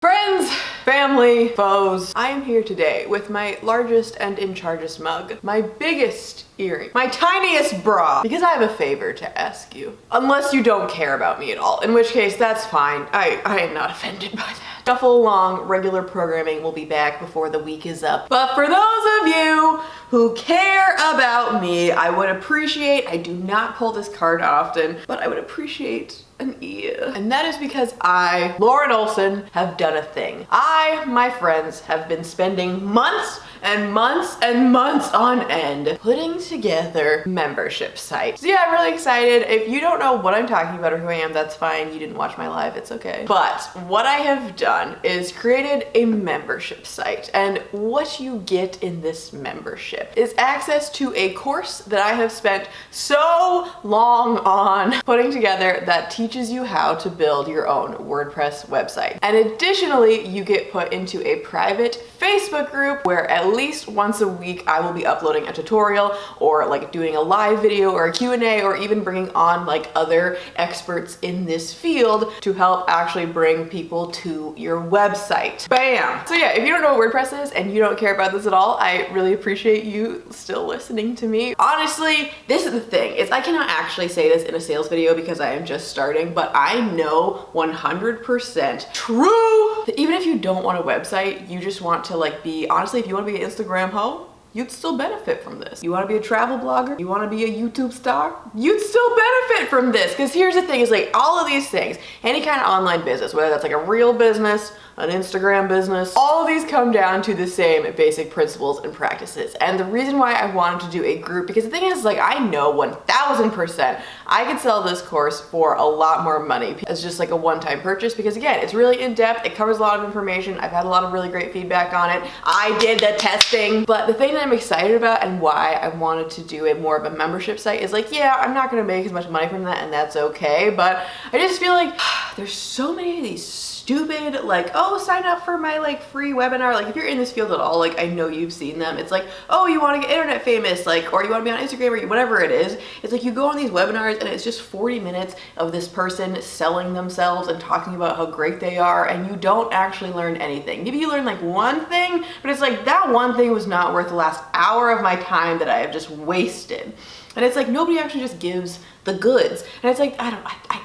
Friends, family, foes, I am here today with my largest and in chargest mug, my biggest earring, my tiniest bra, because I have a favor to ask you. Unless you don't care about me at all, in which case that's fine. I am not offended by that. Shuffle along, regular programming will be back before the week is up. But for those of you who care about me, I would appreciate, I do not pull this card often, but I would appreciate an ear. And that is because I, Lauren Olson, have done a thing. I, my friends, have been spending months and months and months on end putting together membership sites. So yeah, I'm really excited. If you don't know what I'm talking about or who I am, that's fine. You didn't watch my live, it's okay. But what I have done is created a membership site. And what you get in this membership is access to a course that I have spent so long on putting together that teaches you how to build your own WordPress website. And additionally, you get put into a private Facebook group where at least once a week I will be uploading a tutorial or like doing a live video or a Q&A or even bringing on like other experts in this field to help actually bring people to your website. Bam! So yeah, if you don't know what WordPress is and you don't care about this at all, I really appreciate you still listening to me. Honestly, this is the thing, is I cannot actually say this in a sales video because I am just starting, but I know 100% true that even if you don't want a website, you just want to like be, honestly, if you want to be an Instagram hoe, you'd still benefit from this. You want to be a travel blogger? You want to be a YouTube star? You'd still benefit from this. Because here's the thing, is like all of these things, any kind of online business, whether that's like a real business, an Instagram business, all of these come down to the same basic principles and practices. And the reason why I wanted to do a group, because the thing is, like, I know 1000% I could sell this course for a lot more money as just like a one-time purchase, because again, it's really in-depth, it covers a lot of information, I've had a lot of really great feedback on it, I did the testing. But the thing that I'm excited about and why I wanted to do it more of a membership site is like, yeah, I'm not gonna make as much money from that and that's okay, but I just feel like there's so many of these stupid, like, oh, sign up for my like free webinar. Like if you're in this field at all, like I know you've seen them. It's like, oh, you want to get internet famous, like, or you want to be on Instagram or whatever it is. It's like you go on these webinars and it's just 40 minutes of this person selling themselves and talking about how great they are, and you don't actually learn anything. Maybe you learn like one thing, but it's like that one thing was not worth the last hour of my time that I have just wasted. And it's like nobody actually just gives the goods. And it's like, I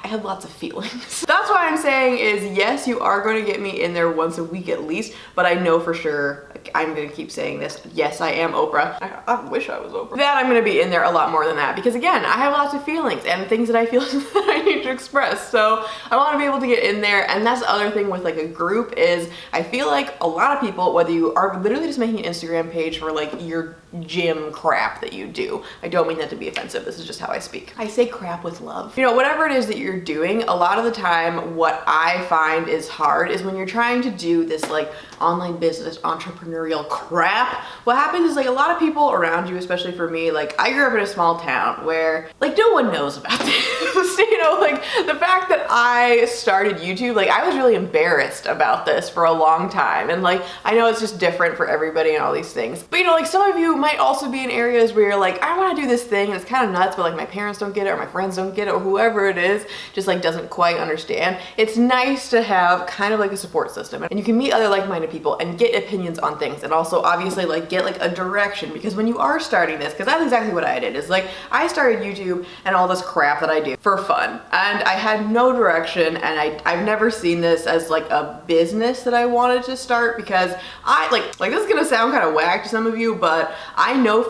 have lots of feelings. That's why I'm saying is, yes, you are going to get me in there once a week at least, but I know for sure, I'm going to keep saying this, yes, I am Oprah. I wish I was Oprah. That I'm going to be in there a lot more than that, because again, I have lots of feelings and things that I feel that I need to express. So I want to be able to get in there. And that's the other thing with like a group is I feel like a lot of people, whether you are literally just making an Instagram page for like your gym crap that you do, I don't mean that to be offensive, this is just how I speak. I say crap with love. You know, whatever it is that you're doing, a lot of the time what I find is hard is when you're trying to do this like online business entrepreneurial crap. What happens is like a lot of people around you, especially for me, like I grew up in a small town where like no one knows about this. You know, like the fact that I started YouTube, like I was really embarrassed about this for a long time. And like, I know it's just different for everybody and all these things. But you know, like some of you might also be in areas where you're like, I want to do this thing and it's kind of nuts, but like my parents don't get it or my friends don't get it or whoever it is just like doesn't quite understand. It's nice to have kind of like a support system, and you can meet other like-minded people and get opinions on things, and also obviously like get like a direction, because when you are starting this, because that's exactly what I did, is like I started YouTube and all this crap that I do for fun, and I had no direction, and I've never seen this as like a business that I wanted to start, because I like this is gonna sound kind of whack to some of you, but I know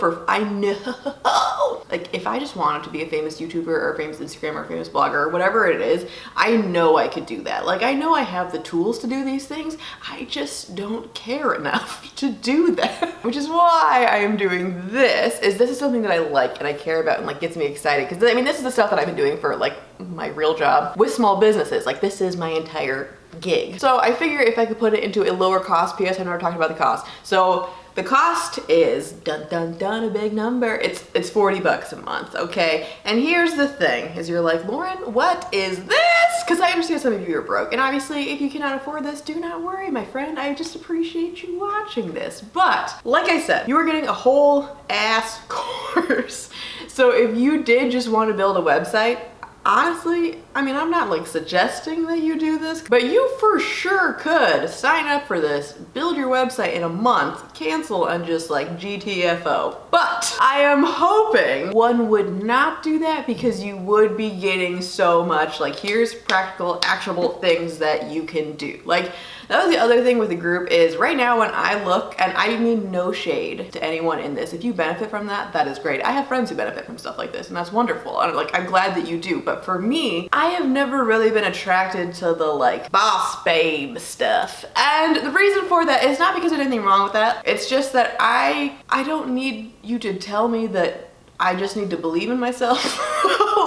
like if I just wanted to be a famous YouTuber or a famous Instagrammer or a famous blogger or whatever it is, I know I could do that. Like I know I have the tools to do these things, I just don't care enough to do that. Which is why I am doing this, is this is something that I like and I care about and like gets me excited, because I mean this is the stuff that I've been doing for like my real job with small businesses. Like this is my entire gig. So I figure if I could put it into a lower cost, PS I've never talked about the cost. So the cost is, dun dun dun, a big number. It's 40 bucks a month, okay? And here's the thing, is you're like, Lauren, what is this? Because I understand some of you are broke, and obviously if you cannot afford this, do not worry, my friend. I just appreciate you watching this. But like I said, you are getting a whole ass course. So if you did just want to build a website, honestly, I mean, I'm not like suggesting that you do this, but you for sure could sign up for this, build your website in a month, cancel, and just like GTFO. But I am hoping one would not do that, because you would be getting so much like, here's practical, actionable things that you can do. Like, that was the other thing with the group is right now when I look, and I mean no shade to anyone in this, if you benefit from that, that is great. I have friends who benefit from stuff like this, and that's wonderful. And like, I'm glad that you do. But for me, I have never really been attracted to the like boss babe stuff. And the reason for that is not because there's anything wrong with that. It's just that I don't need you to tell me that I just need to believe in myself.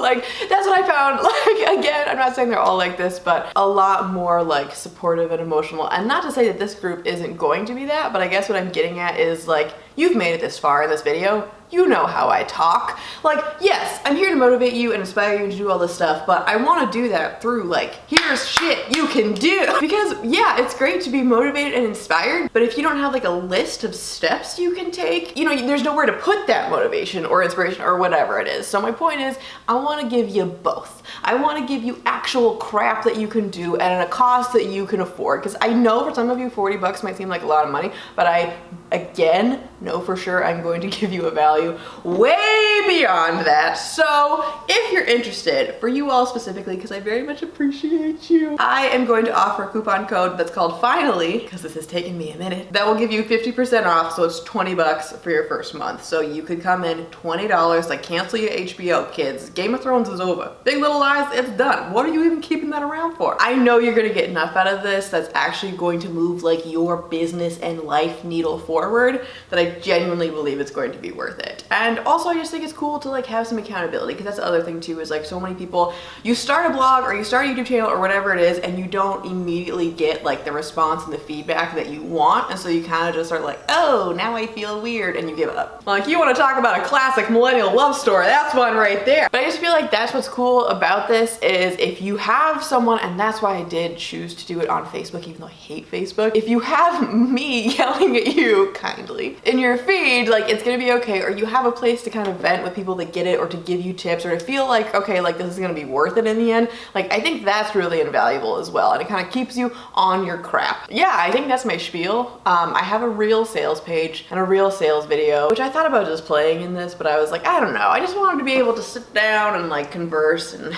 Like, that's what I found. Like, again, I'm not saying they're all like this, but a lot more like supportive and emotional. And not to say that this group isn't going to be that, but I guess what I'm getting at is like, you've made it this far in this video. You know how I talk. Like, yes, I'm here to motivate you and inspire you to do all this stuff, but I want to do that through like, here's shit you can do. Because yeah, it's great to be motivated and inspired, but if you don't have like a list of steps you can take, you know, there's nowhere to put that motivation or inspiration or whatever it is. So my point is, I want to give you both. I want to give you actual crap that you can do and at a cost that you can afford. Because I know for some of you, 40 bucks might seem like a lot of money, but I, again, know for sure I'm going to give you a value way beyond that. So if you're interested, for you all specifically, because I very much appreciate you, I am going to offer a coupon code that's called FINALLY, because this has taken me a minute, that will give you 50% off, so it's 20 bucks for your first month. So you could come in $20, like cancel your HBO, kids. Game of Thrones is over. Big Little Lies, it's done. What are you even keeping that around for? I know you're gonna get enough out of this that's actually going to move like your business and life needle forward, that I genuinely believe it's going to be worth it. And also I just think it's cool to like have some accountability, because that's the other thing too, is like so many people, you start a blog or you start a YouTube channel or whatever it is, and you don't immediately get like the response and the feedback that you want, and so you kind of just are like, oh, now I feel weird, and you give up. Like, you want to talk about a classic millennial love story, that's one right there. But I just feel like that's what's cool about this, is if you have someone, and that's why I did choose to do it on Facebook, even though I hate Facebook, if you have me yelling at you kindly in your feed, like, it's gonna be okay, or you have a place to kind of vent with people that get it, or to give you tips, or to feel like, okay, like this is gonna be worth it in the end. Like, I think that's really invaluable as well, and it kind of keeps you on your crap. Yeah, I think that's my spiel. I have a real sales page and a real sales video, which I thought about just playing in this, but I was like, I don't know, I just wanted to be able to sit down and like converse and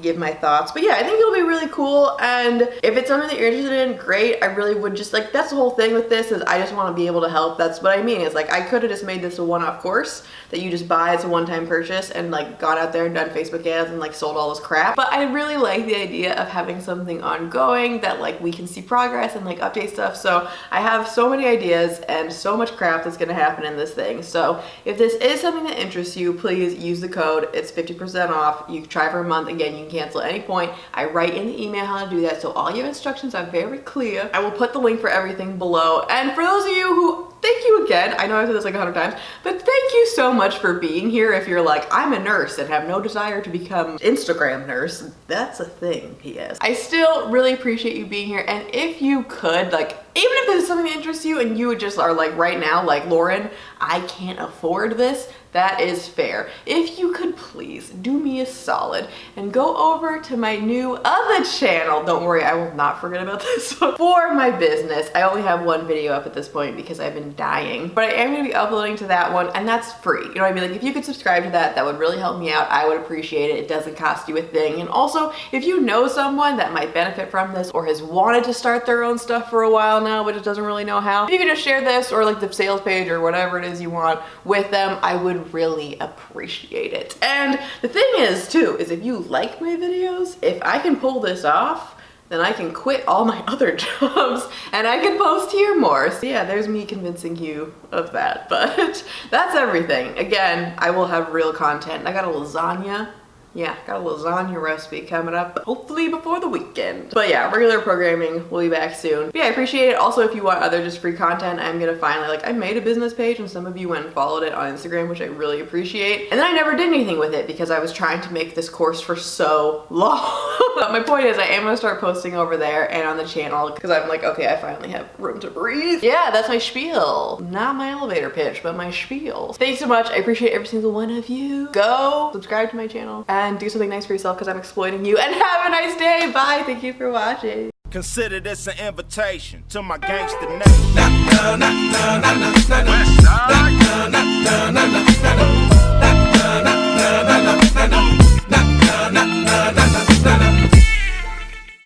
give my thoughts. But yeah, I think it'll be really cool, and if it's something that you're interested in, great. I really would just like, that's the whole thing with this, is I just want to be able to help. That's what I mean, is like, I could have just made this a one-off course that you just buy as a one-time purchase and like got out there and done Facebook ads and like sold all this crap. But I really like the idea of having something ongoing that like we can see progress and like update stuff. So I have so many ideas and so much crap that's gonna happen in this thing. So if this is something that interests you, please use the code. It's 50% off. You can try for a month. Again, you can cancel at any point. I write in the email how to do that, so all your instructions are very clear. I will put the link for everything below. And for those of you who, thank you again. I know I've said this like 100 times, but thank you so much for being here. If you're like, I'm a nurse and have no desire to become Instagram nurse, that's a thing, P.S. I still really appreciate you being here. And if you could, like, even if this is something that interests you and you just are like right now, like, Lauren, I can't afford this, that is fair. If you could please do me a solid and go over to my new other channel. Don't worry, I will not forget about this one. For my business, I only have one video up at this point because I've been dying, but I am gonna be uploading to that one, and that's free. You know what I mean? Like, if you could subscribe to that, that would really help me out. I would appreciate it. It doesn't cost you a thing. And also, if you know someone that might benefit from this or has wanted to start their own stuff for a while now, but just doesn't really know how, if you could just share this or like the sales page or whatever it is you want with them, I would really appreciate it. And the thing is too, is if you like my videos, if I can pull this off, then I can quit all my other jobs and I can post here more. So yeah, there's me convincing you of that, but that's everything. Again, I will have real content. I got a lasagna. Yeah, got a lasagna recipe coming up, hopefully before the weekend. But yeah, regular programming, we'll be back soon. But yeah, I appreciate it. Also, if you want other just free content, I'm gonna finally, like, I made a business page and some of you went and followed it on Instagram, which I really appreciate. And then I never did anything with it because I was trying to make this course for so long. But my point is, I am gonna start posting over there and on the channel because I'm like, okay, I finally have room to breathe. Yeah, that's my spiel. Not my elevator pitch, but my spiel. Thanks so much. I appreciate every single one of you. Go subscribe to my channel. And and do something nice for yourself because I'm exploiting you. And have a nice day. Bye. Thank you for watching. Consider this an invitation to my gangster